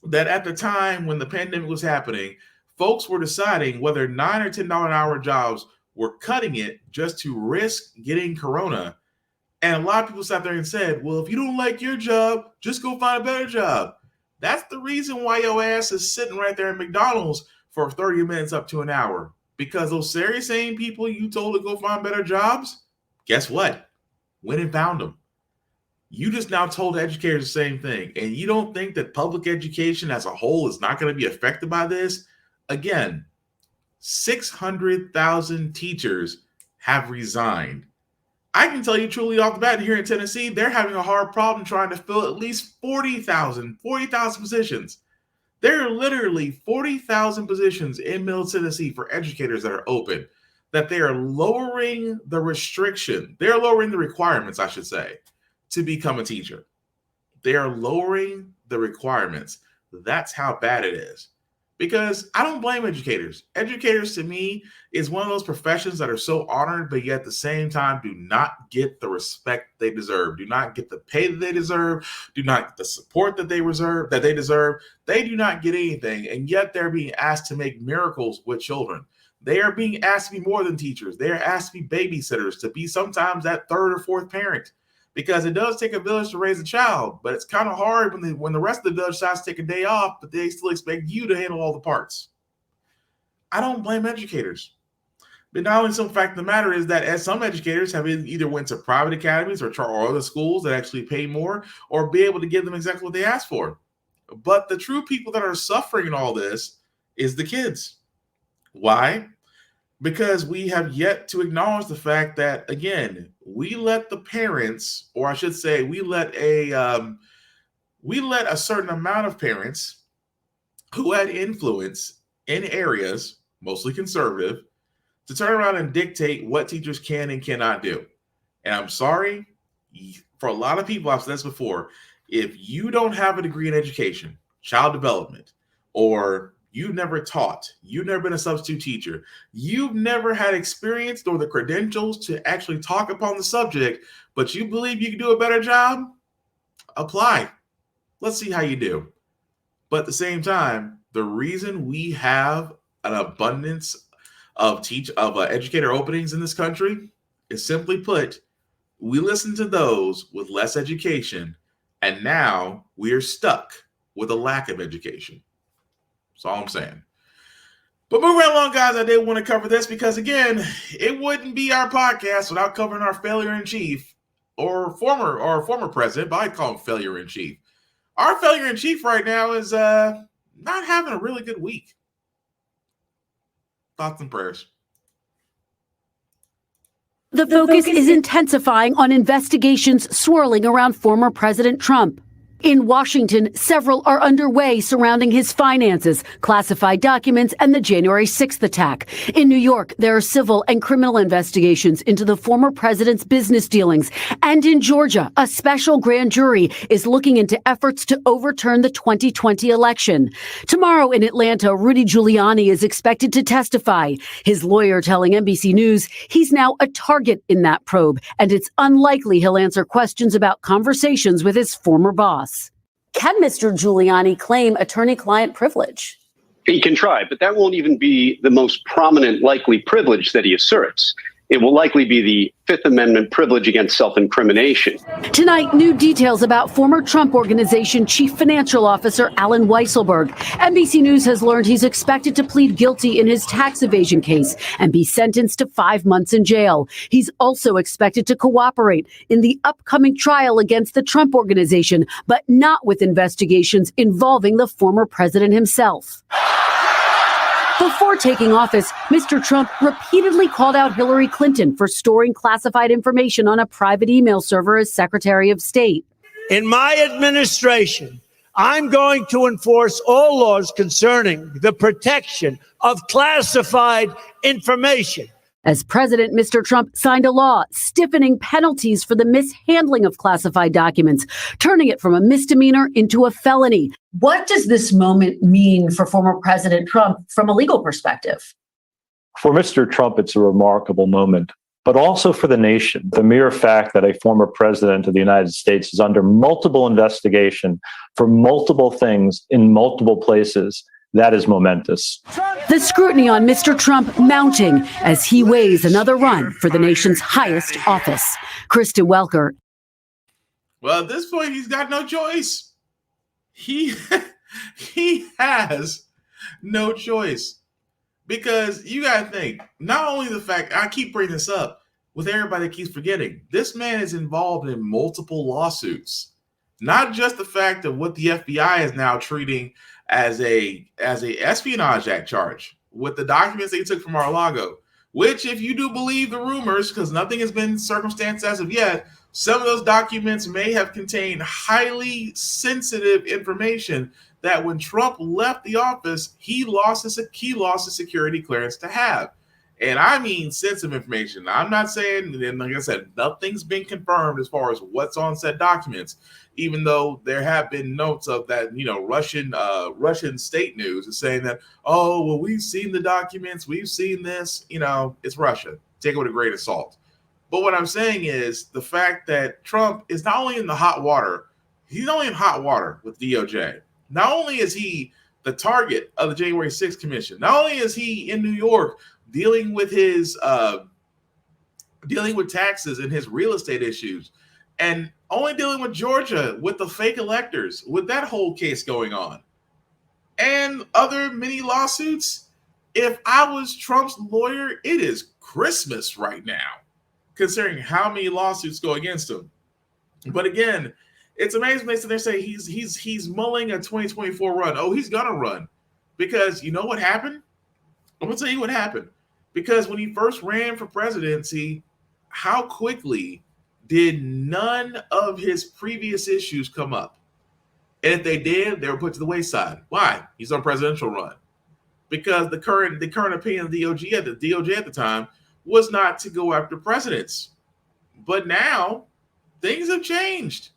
that at the time when the pandemic was happening, folks were deciding whether $9 or $10 an hour jobs were cutting it just to risk getting corona. And a lot of people sat there and said, well, if you don't like your job, just go find a better job. That's the reason why your ass is sitting right there at McDonald's for 30 minutes up to an hour. Because those very same people you told to go find better jobs, guess what? Went and found them. You just now told educators the same thing. And you don't think that public education as a whole is not going to be affected by this? Again, 600,000 teachers have resigned. I can tell you truly off the bat here in Tennessee, they're having a hard problem trying to fill at least 40,000 positions. There are literally 40,000 positions in Middle Tennessee for educators that are open, that they are lowering the restriction. They're lowering the requirements, I should say, to become a teacher. They are lowering the requirements. That's how bad it is. Because I don't blame educators. Educators, to me, is one of those professions that are so honored, but yet at the same time do not get the respect they deserve, do not get the pay that they deserve, do not get the support that they deserve. They do not get anything, and yet they're being asked to make miracles with children. They are being asked to be more than teachers. They are asked to be babysitters, to be sometimes that third or fourth parent. Because it does take a village to raise a child, but it's kind of hard when the rest of the village decides to take a day off, but they still expect you to handle all the parts. I don't blame educators. But not only some fact of the matter is that as some educators have either went to private academies or other schools that actually pay more or be able to give them exactly what they asked for. But the true people that are suffering in all this is the kids. Why? Because we have yet to acknowledge the fact that, again, we let the parents, or I should say, we let a certain amount of parents who had influence in areas, mostly conservative, to turn around and dictate what teachers can and cannot do. And I'm sorry, for a lot of people, I've said this before, if you don't have a degree in education, child development, or you've never taught, you've never been a substitute teacher, you've never had experience nor the credentials to actually talk upon the subject, but you believe you can do a better job, apply. Let's see how you do. But at the same time, the reason we have an abundance of educator openings in this country is, simply put, we listen to those with less education, and now we are stuck with a lack of education. That's all I'm saying. But moving right along, guys, I did want to cover this because, again, it wouldn't be our podcast without covering our failure in chief or former president, but I'd call him failure in chief. Our failure in chief right now is not having a really good week. Thoughts and prayers. The focus is intensifying on investigations swirling around former President Trump. In Washington, several are underway surrounding his finances, classified documents, and the January 6th attack. In New York, there are civil and criminal investigations into the former president's business dealings. And in Georgia, a special grand jury is looking into efforts to overturn the 2020 election. Tomorrow in Atlanta, Rudy Giuliani is expected to testify. His lawyer telling NBC News he's now a target in that probe, and it's unlikely he'll answer questions about conversations with his former boss. Can Mr. Giuliani claim attorney-client privilege? He can try, but that won't even be the most prominent likely privilege that he asserts. It will likely be the Fifth Amendment privilege against self-incrimination. Tonight, new details about former Trump Organization Chief Financial Officer Alan Weisselberg. NBC News has learned he's expected to plead guilty in his tax evasion case and be sentenced to 5 months in jail. He's also expected to cooperate in the upcoming trial against the Trump Organization, but not with investigations involving the former president himself. Before taking office, Mr. Trump repeatedly called out Hillary Clinton for storing classified information on a private email server as Secretary of State. In my administration, I'm going to enforce all laws concerning the protection of classified information. as President Mr. Trump signed a law stiffening penalties for the mishandling of classified documents, turning it from a misdemeanor into a felony. What does this moment mean for former President Trump from a legal perspective? For Mr. Trump, it's a remarkable moment, but also for the nation. The mere fact that a former president of the United States is under multiple investigation for multiple things in multiple places, that is momentous. The scrutiny on Mr. Trump mounting as he weighs another run for the nation's highest office. Kristen Welker. Well, at this point, he's got no choice. He has no choice. Because you got to think, not only the fact, I keep bringing this up with everybody that keeps forgetting, this man is involved in multiple lawsuits. Not just the fact of what the FBI is now treating as a Espionage Act charge with the documents they took from Mar-a-Lago, which, if you do believe the rumors, because nothing has been circumstanced as of yet, some of those documents may have contained highly sensitive information that when Trump left the office, he lost his security clearance to have. And I mean sensitive information. I'm not saying, and like I said, nothing's been confirmed as far as what's on said documents, even though there have been notes of that, Russian state news is saying that, oh, well, we've seen the documents, we've seen this, it's Russia. Take it with a grain of salt. But what I'm saying is the fact that Trump is not only in the hot water, he's only in hot water with DOJ. Not only is he the target of the January 6th Commission, not only is he in New York dealing with his dealing with taxes and his real estate issues, and only dealing with Georgia with the fake electors, with that whole case going on, and other mini lawsuits. If I was Trump's lawyer, it is Christmas right now, considering how many lawsuits go against him. But again, it's amazing they say he's mulling a 2024 run. Oh, he's gonna run, because you know what happened? I'm gonna tell you what happened. Because when he first ran for presidency, how quickly did none of his previous issues come up? And if they did, they were put to the wayside. Why? He's on a presidential run. Because the current opinion of the DOJ at the time was not to go after presidents. But now things have changed.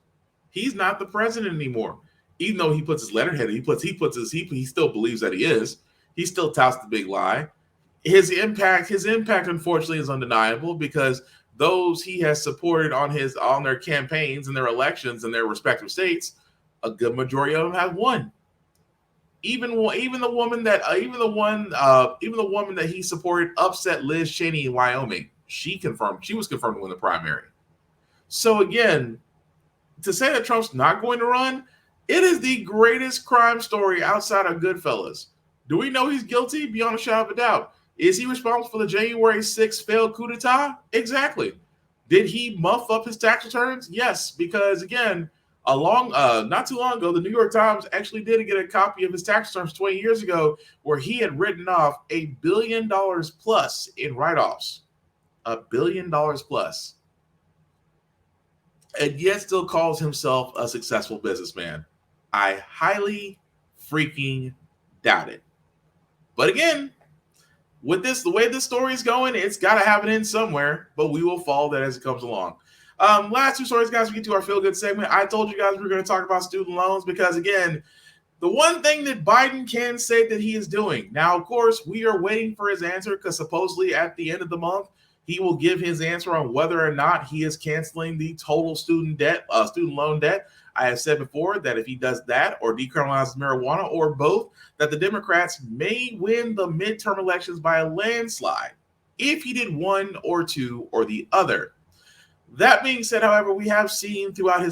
He's not the president anymore. Even though he puts his letterhead, he still believes that he is. He still touts the big lie. His impact, unfortunately, is undeniable, because those he has supported on their campaigns and their elections in their respective states, a good majority of them have won. Even the woman that he supported upset Liz Cheney in Wyoming. She was confirmed to win the primary. So again, to say that Trump's not going to run, it is the greatest crime story outside of Goodfellas. Do we know he's guilty? Beyond a shadow of a doubt. Is he responsible for the January 6th failed coup d'etat? Exactly. Did he muff up his tax returns? Yes, because again, not too long ago, the New York Times actually did get a copy of his tax returns 20 years ago, where he had written off $1 billion plus in write-offs. $1 billion plus. And yet still calls himself a successful businessman. I highly freaking doubt it. But again, with the way this story is going, it's got to have an end somewhere, but we will follow that as it comes along. Last two stories, guys, we get to our feel-good segment. I told you guys we were going to talk about student loans because, again, the one thing that Biden can say that he is doing. Now, of course, we are waiting for his answer because supposedly at the end of the month, he will give his answer on whether or not he is canceling the total student loan debt. I have said before that if he does that or decriminalizes marijuana or both, that the Democrats may win the midterm elections by a landslide if he did one or two or the other. That being said, however, we have seen throughout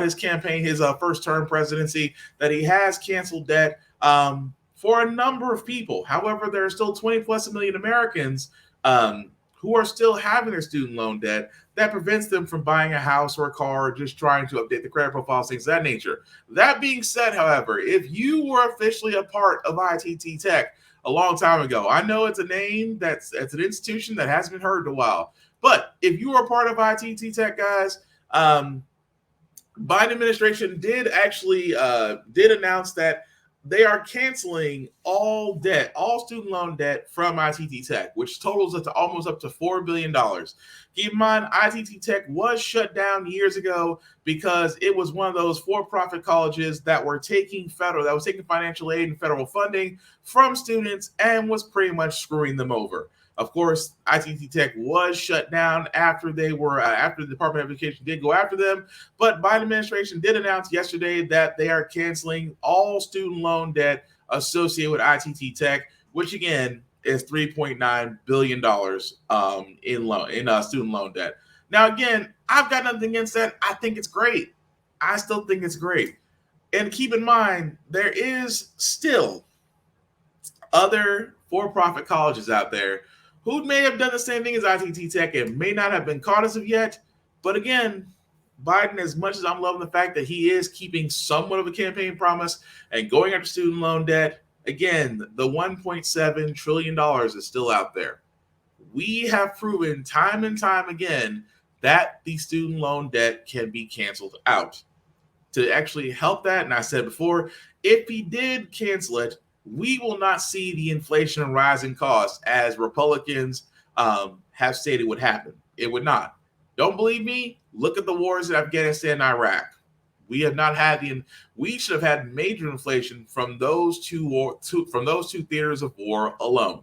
his campaign, his first term presidency, that he has canceled debt for a number of people. However, there are still 20 plus million Americans who are still having their student loan debt that prevents them from buying a house or a car or just trying to update the credit profiles, things of that nature. That being said, however, if you were officially a part of ITT Tech a long time ago, I know it's a name it's an institution that hasn't been heard in a while, but if you were a part of ITT Tech, guys, Biden administration did announce that they are canceling all debt, all student loan debt from ITT Tech, which totals up to almost up to $4 billion. Keep in mind, ITT Tech was shut down years ago because it was one of those for-profit colleges that was taking financial aid and federal funding from students and was pretty much screwing them over. Of course, ITT Tech was shut down after after the Department of Education did go after them. But Biden administration did announce yesterday that they are canceling all student loan debt associated with ITT Tech, which again is $3.9 billion in student loan debt. Now, again, I've got nothing against that. I think it's great. I still think it's great. And keep in mind, there is still other for-profit colleges out there who may have done the same thing as ITT Tech and may not have been caught as of yet. But again, Biden, as much as I'm loving the fact that he is keeping somewhat of a campaign promise and going after student loan debt, again, the $1.7 trillion is still out there. We have proven time and time again that the student loan debt can be canceled out. To actually help that, and I said before, if he did cancel it, we will not see the inflation and rising costs as Republicans have stated would happen. It would not. Don't believe me? Look at the wars in Afghanistan and Iraq. We have not had we should have had major inflation from those two theaters of war alone.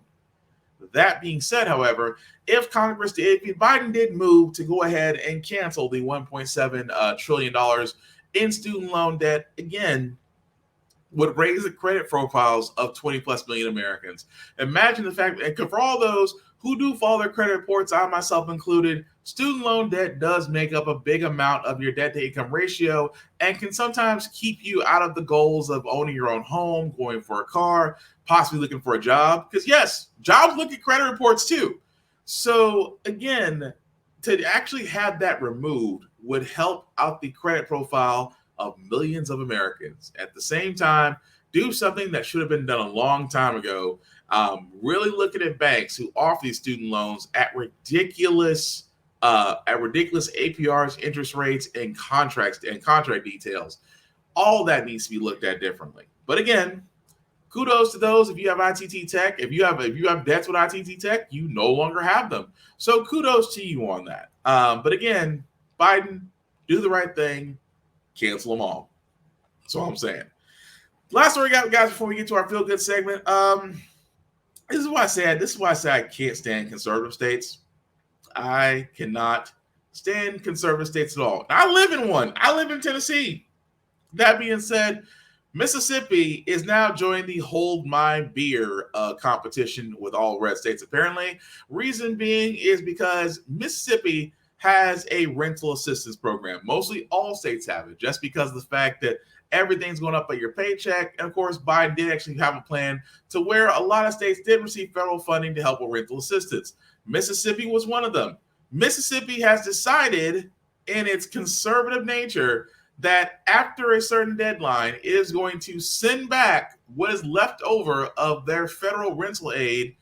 That being said, however, if Biden did move to go ahead and cancel the $1.7 trillion in student loan debt, again, would raise the credit profiles of 20 plus million Americans. Imagine the fact, and for all those who do follow their credit reports, I myself included, student loan debt does make up a big amount of your debt to income ratio and can sometimes keep you out of the goals of owning your own home, going for a car, possibly looking for a job. Because yes, jobs look at credit reports too. So again, to actually have that removed would help out the credit profile of millions of Americans. At the same time, do something that should have been done a long time ago. Really looking at banks who offer these student loans at ridiculous APRs, interest rates, and contract details. All that needs to be looked at differently. But again, kudos to those. If you have ITT Tech, if you have debts with ITT Tech, you no longer have them. So kudos to you on that. But again, Biden, do the right thing. Cancel them all. That's all I'm saying. Last story we got, guys, before we get to our feel good segment. This is why I say I can't stand conservative states. I cannot stand conservative states at all. I live in one. I live in Tennessee. That being said, Mississippi is now joining the Hold My Beer competition with all red states, apparently. Reason being is because Mississippi has a rental assistance program. Mostly all states have it, just because of the fact that everything's going up at your paycheck. And of course, Biden did actually have a plan to where a lot of states did receive federal funding to help with rental assistance. Mississippi was one of them. Mississippi has decided, in its conservative nature, that after a certain deadline, it is going to send back what is left over of their federal rental aid,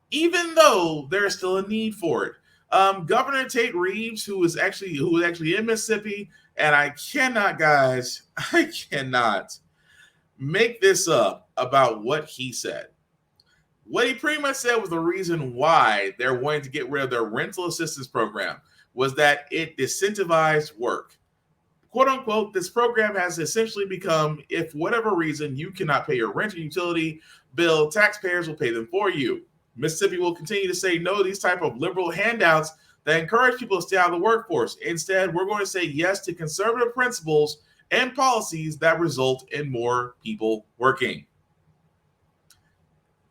even though there's still a need for it. Governor Tate Reeves, who is actually in Mississippi, and I cannot make this up about what he said. What he pretty much said was the reason why they're wanting to get rid of their rental assistance program was that it disincentivized work. Quote unquote, this program has essentially become, if for whatever reason you cannot pay your rent or utility bill, taxpayers will pay them for you. Mississippi will continue to say no to these type of liberal handouts that encourage people to stay out of the workforce. Instead, we're going to say yes to conservative principles and policies that result in more people working.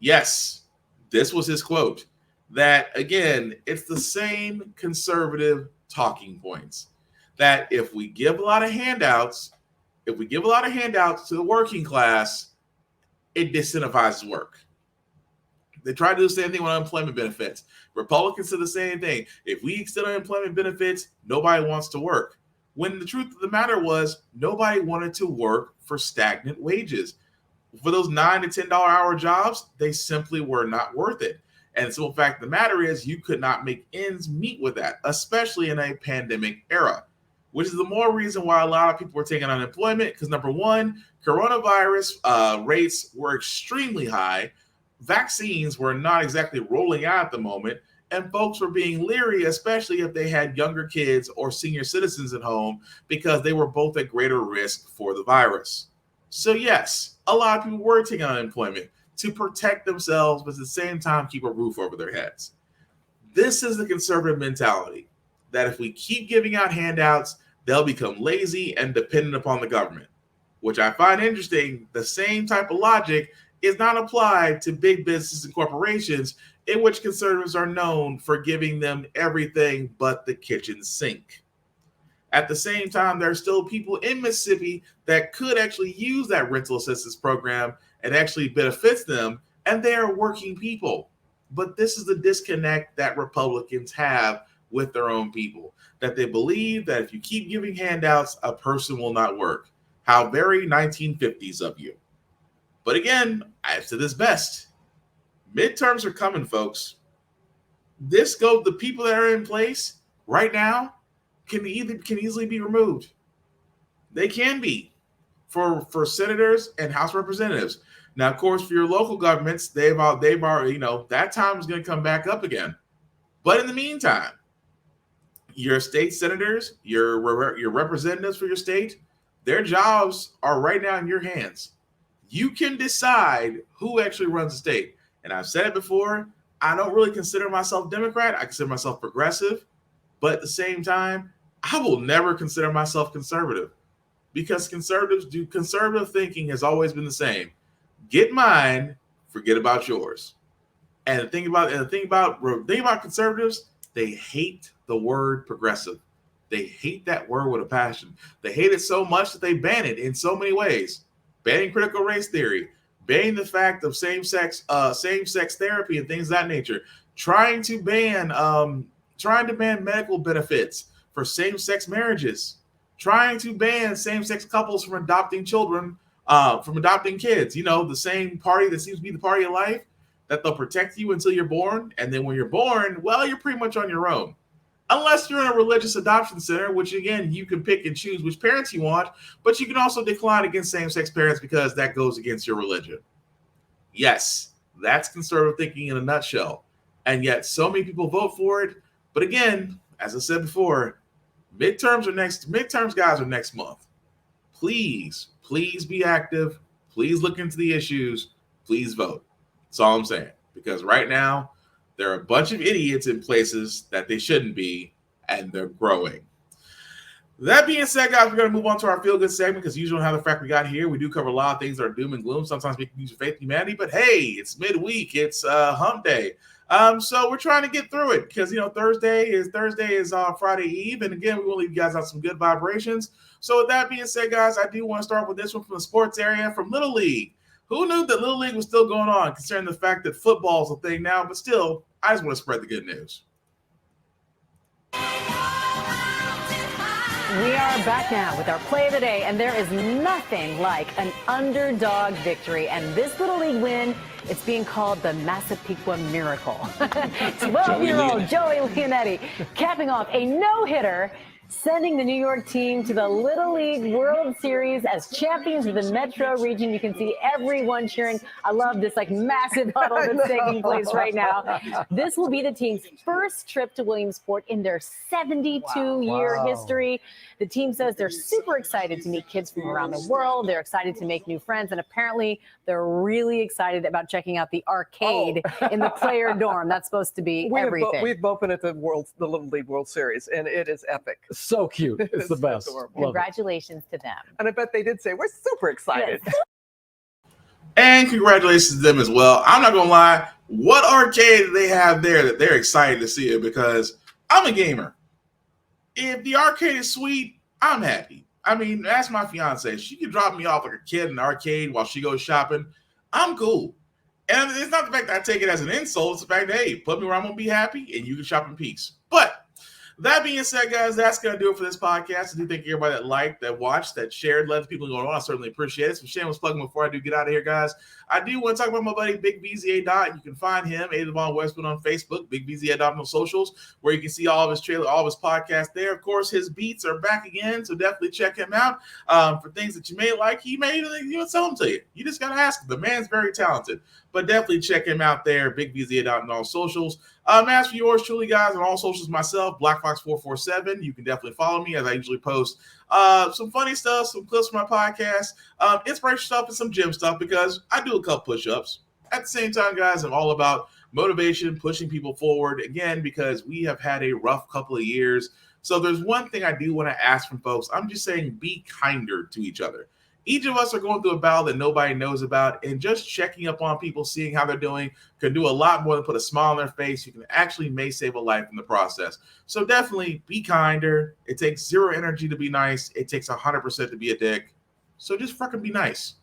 Yes, this was his quote. That, again, it's the same conservative talking points. That if we give a lot of handouts to the working class, it disincentivizes work. They try to do the same thing with unemployment benefits. Republicans do the same thing. If we extend unemployment benefits, nobody wants to work. When the truth of the matter was, nobody wanted to work for stagnant wages. For those $9 to $10 hour jobs, they simply were not worth it. And the simple fact of the matter is, you could not make ends meet with that, especially in a pandemic era. which is the more reason why a lot of people were taking unemployment, because number one, coronavirus rates were extremely high. Vaccines were not exactly rolling out at the moment, and folks were being leery, especially if they had younger kids or senior citizens at home, because they were both at greater risk for the virus. So yes, a lot of people were taking unemployment to protect themselves, but at the same time keep a roof over their heads. This is the conservative mentality, that if we keep giving out handouts, they'll become lazy and dependent upon the government, which I find interesting. The same type of logic is not applied to big businesses and corporations, in which conservatives are known for giving them everything but the kitchen sink. At the same time, there are still people in Mississippi that could actually use that rental assistance program and actually benefits them, and they are working people. But this is the disconnect that Republicans have with their own people, that they believe that if you keep giving handouts, a person will not work. How very 1950s of you. But again, I've said this best. Midterms are coming, folks. The people that are in place right now can easily be removed. They can be for senators and House representatives. Now, of course, for your local governments, they've already, that time is going to come back up again. But in the meantime, your state senators, your representatives for your state, their jobs are right now in your hands. You can decide who actually runs the state. And I've said it before, I don't really consider myself Democrat. I consider myself progressive. But at the same time, I will never consider myself conservative, because conservative thinking has always been the same. Get mine, forget about yours. And the thing about conservatives, they hate the word progressive. They hate that word with a passion. They hate it so much that they ban it in so many ways. Banning critical race theory, banning the fact of same-sex therapy and things of that nature, trying to ban medical benefits for same-sex marriages, trying to ban same-sex couples from adopting children, from adopting kids. The same party that seems to be the party of life, that they'll protect you until you're born, and then when you're born, well, you're pretty much on your own. Unless you're in a religious adoption center, which again, you can pick and choose which parents you want, but you can also decline against same-sex parents because that goes against your religion. Yes, that's conservative thinking in a nutshell. And yet so many people vote for it. But again, as I said before, midterms, guys, are next month. Please be active. Please look into the issues. Please vote. That's all I'm saying. Because right now, there are a bunch of idiots in places that they shouldn't be, and they're growing. That being said, guys, we're going to move on to our feel-good segment, because usually how the Frack we got here, we do cover a lot of things that are doom and gloom. Sometimes we can use faith in humanity, but hey, it's midweek. It's hump day. So we're trying to get through it, because, Thursday is Friday Eve, and again, we want to leave you guys out some good vibrations. So with that being said, guys, I do want to start with this one from the sports area, from Little League. Who knew that Little League was still going on, considering the fact that football is a thing now? But still, I just want to spread the good news. We are back now with our play of the day, and there is nothing like an underdog victory. And this Little League win, it's being called the Massapequa Miracle. 12-year-old Joey Leonetti capping off a no-hitter, sending the New York team to the Little League World Series as champions of the Metro region. You can see everyone cheering. I love this massive huddle that's taking place right now. This will be the team's first trip to Williamsport in their 72-year history. The team says they're super excited to meet kids from around the world. They're excited to make new friends, and apparently they're really excited about checking out the arcade in the player dorm. That's supposed to be everything. We've both been at the Little League World Series, and it is epic. So cute. It's the best. Congratulations to them. And I bet they did say, we're super excited. Yes. And congratulations to them as well. I'm not going to lie. What arcade do they have there that they're excited to see it? Because I'm a gamer. If the arcade is sweet, I'm happy. I mean, that's my fiance. She can drop me off like a kid in the arcade while she goes shopping. I'm cool. And it's not the fact that I take it as an insult. It's the fact that, hey, put me where I'm going to be happy and you can shop in peace. But that being said, guys, that's going to do it for this podcast. I do thank everybody that liked, that watched, that shared, let people going on. I certainly appreciate it. Some shameless plugging before I do get out of here, guys. I do want to talk about my buddy Big VZA Dot. You can find him, Avon Westwood, on Facebook, Big VZA Dot on socials, where you can see all of his trailer, all of his podcasts there. Of course, his beats are back again, so definitely check him out for things that you may like. He may even sell them to you. You just gotta ask him. The man's very talented, but definitely check him out there, Big VZA Dot on all socials. As for yours truly, guys, on all socials, myself, BlackFox447. You can definitely follow me as I usually post some funny stuff, some clips from my podcast, inspirational stuff, and some gym stuff, because I do a couple push-ups. At the same time, guys, I'm all about motivation, pushing people forward, again, because we have had a rough couple of years. So there's one thing I do want to ask from folks. I'm just saying, be kinder to each other. Each of us are going through a battle that nobody knows about, and just checking up on people, seeing how they're doing, can do a lot more than put a smile on their face. You can actually may save a life in the process. So definitely be kinder. It takes zero energy to be nice. It takes 100% to be a dick. So just fucking be nice.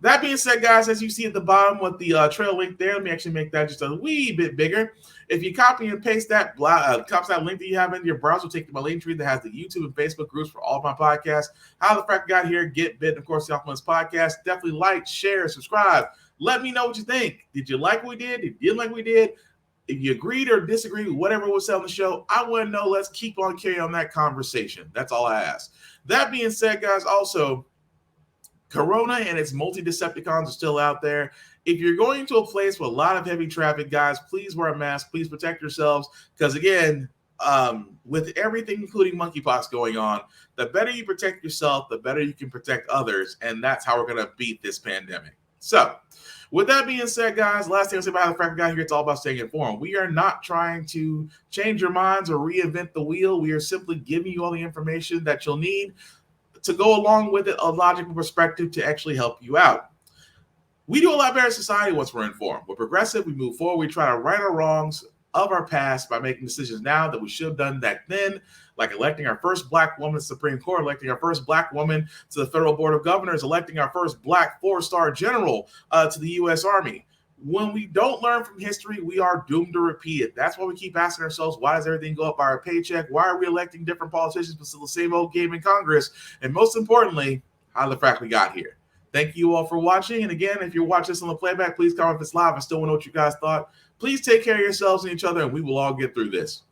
That being said, guys, as you see at the bottom with the trail link there, let me actually make that just a wee bit bigger. If you copy and paste that, copy that link that you have in your browser, take to my link tree that has the YouTube and Facebook groups for all of my podcasts. How the Frack got here, Get Bit, and of course, the Alphaman's podcast. Definitely like, share, subscribe. Let me know what you think. Did you like what we did? Did you didn't like what we did? If you agreed or disagreed with whatever was said on the show, I want to know. Let's keep on carrying on that conversation. That's all I ask. That being said, guys, also, Corona and its multi-Decepticons are still out there. If you're going to a place with a lot of heavy traffic, guys, please wear a mask. Please protect yourselves. Because again, with everything, including monkeypox going on, the better you protect yourself, the better you can protect others. And that's how we're going to beat this pandemic. So with that being said, guys, last thing I'll say about how the Frack got here, it's all about staying informed. We are not trying to change your minds or reinvent the wheel. We are simply giving you all the information that you'll need to go along with it, a logical perspective to actually help you out. We do a lot better in society once we're informed. We're progressive. We move forward. We try to right our wrongs of our past by making decisions now that we should have done back then, like electing our first Black woman to the Supreme Court, electing our first Black woman to the Federal Board of Governors, electing our first Black 4-star general to the U.S. Army. When we don't learn from history, we are doomed to repeat it. That's why we keep asking ourselves, why does everything go up by our paycheck? Why are we electing different politicians but still the same old game in Congress? And most importantly, how the Frack we got here. Thank you all for watching. And again, if you're watching this on the playback, please comment if it's live. I still want to know what you guys thought. Please take care of yourselves and each other, and we will all get through this.